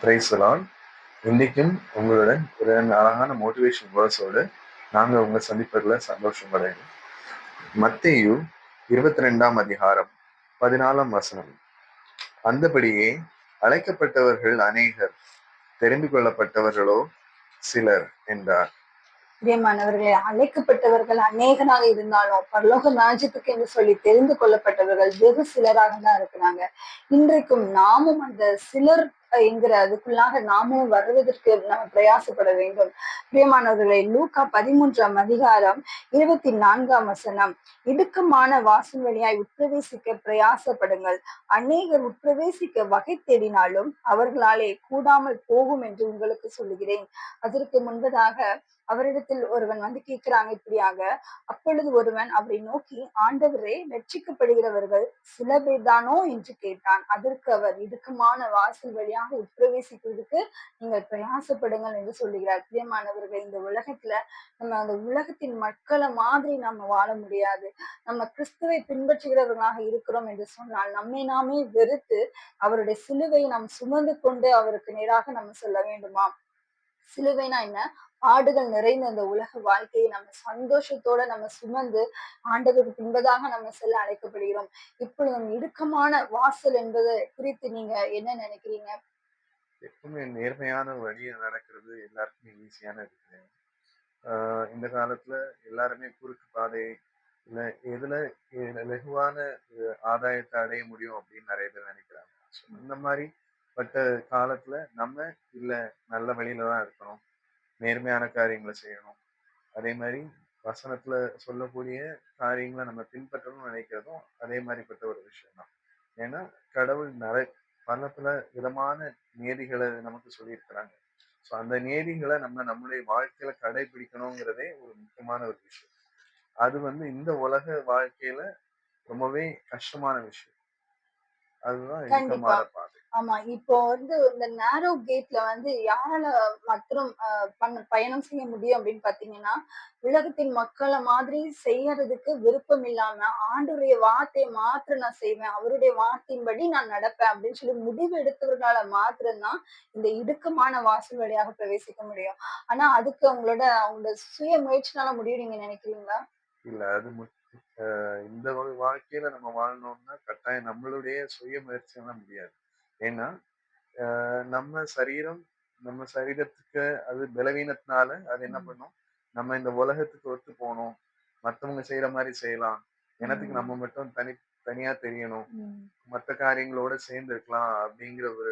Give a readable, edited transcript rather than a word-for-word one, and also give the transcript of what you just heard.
Praise the Lord. இன்னைக்கும் உங்களுடன் ஒரு அழகான மோட்டிவேஷன் வேர்ஸோடு நாங்கள் உங்களை சந்திப்பதில் சந்தோஷம் அடைகிறோம். மத்தேயு 22ஆம் அதிகாரம் 14ஆம் வசனம். அந்தபடியே அழைக்கப்பட்டவர்கள் அநேகர், தெரிந்து கொள்ளப்பட்டவர்களோ சிலர் என்றார். பிரியமானவர்களே, அழைக்கப்பட்டவர்கள் அநேகராக இருந்தாலும் பரலோக ராஜ்யத்துக்கு என்று சொல்லி தெரிந்து கொள்ளப்பட்டவர்கள் வெகு சிலராக தான் இருக்கிறாங்க. இன்றைக்கும் நாமும் அந்த சிலர் என்கிற அதுக்குள்ளாக நாமும் வருவதற்கு நம்ம பிரயாசப்பட வேண்டும். பிரியமானவர்களே, லூக்கா 13ஆம் அதிகாரம் 24ஆம் வசனம். இடுக்கமான வாசல் வழியாய் உட்பிரவேசிக்க பிரயாசப்படுங்கள். அநேகர் உட்பிரவேசிக்க வகை தேடினாலும் அவர்களாலே கூடாமல் போகும் என்று உங்களுக்கு சொல்லுகிறேன். அதற்கு முன்பதாக அவரிடத்தில் ஒருவன் வந்து கேட்கிறாங்க இப்படியாக. அப்பொழுது ஒருவன் அவரை நோக்கி, ஆண்டவரே, ரட்சிக்கப்படுகிறவர்கள் சில பேர் தானோ என்று கேட்டான். அதற்கு அவர், இடுக்கமான வாசல் வழியாக உட்பிரவேசிக்கிறதுக்கு நீங்கள் பிரயாசப்படுங்கள் என்று சொல்லுகிறார். பிரியமானவர்கள், இந்த உலகத்துல நம்ம அந்த உலகத்தின் மக்களை மாதிரி நம்ம வாழ முடியாது. நம்ம கிறிஸ்துவை பின்பற்றுகிறவர்களாக இருக்கிறோம் என்று சொன்னால் நம்மை நாமே வெறுத்து அவருடைய சிலுவை நாம் சுமந்து கொண்டு அவருக்கு நேராக நம்ம சொல்ல வேண்டுமா? சிலுவைனா என்ன? பாடுகள் நிறைந்த அந்த உலக வாழ்க்கையை நம்ம சந்தோஷத்தோட நம்ம சுமந்து ஆண்டவருக்கு பின்பதாக நம்ம செல்ல அழைக்கப்படுகிறோம். இப்பொழுது இடுக்கமான வாசல் என்பது குறித்து நீங்க என்ன நினைக்கிறீங்க? எப்பவுமே நேர்மையான வழியை நடக்கிறது எல்லாருக்குமே ஈஸியான இருக்குது. இந்த காலத்துல எல்லாருமே குறுக்கு பாதை இல்லை எதுல லகுவான ஆதாயத்தை அடைய முடியும் அப்படின்னு நிறைய பேர் நினைக்கிறாங்க. இந்த மாதிரி பட்ட காலத்துல நம்ம இல்ல நல்ல வழியில தான் இருக்கணும், நேர்மையான காரியங்களை செய்யணும், அதே மாதிரி வசனத்துல சொல்லக்கூடிய காரியங்களை நம்ம பின்பற்றணும்னு நினைக்கிறதும் அதே மாதிரிப்பட்ட ஒரு விஷயம் தான். ஏன்னா கடவுள் பல விதமான நீதிகளை நமக்கு சொல்லியிருக்கிறாங்க. ஸோ அந்த நீதிகளை நம்ம நம்மளுடைய வாழ்க்கையில கடைபிடிக்கணுங்கிறதே ஒரு முக்கியமான ஒரு விஷயம். அது இந்த உலக வாழ்க்கையில ரொம்பவே கஷ்டமான விஷயம். அதுதான் இடுக்கமான பாதை. ஆமா, இப்போ இந்த நேரோ கேட்ல யாரால மற்றும் பயணம் செய்ய முடியும் அப்படின்னு பாத்தீங்கன்னா, உலகத்தின் மக்களை மாதிரி செய்யறதுக்கு விருப்பம் இல்லாம ஆண்டவருடைய வார்த்தையை மாத்திரம் நான் செய்வேன், அவருடைய வார்த்தையின்படி நான் நடப்பேன் அப்படின்னு சொல்லி முடிவு எடுத்தவர்களால மாத்திரம்தான் இந்த இடுக்கமான வாசல் வழியாக பிரவேசிக்க முடியும். ஆனா அதுக்கு அவங்களோட சுய முயற்சினால முடியும் நீங்க நினைக்கிறீங்களா? இல்ல, அது இந்த வாழ்க்கையில நம்ம வாழணும்னா கட்டாயம் நம்மளுடைய சுய முயற்சியெல்லாம் முடியாது. ஏன்னா நம்ம சரீரத்துக்கு அது பலவீனத்தினால அது என்ன பண்ணும், நம்ம இந்த உலகத்துக்கு ஒத்து போகணும், மற்றவங்க செய்யற மாதிரி செய்யலாம், எனத்துக்கு நம்ம மட்டும் தனியா தெரியணும், மற்ற காரியங்களோட சேர்ந்து இருக்கலாம் அப்படிங்கிற ஒரு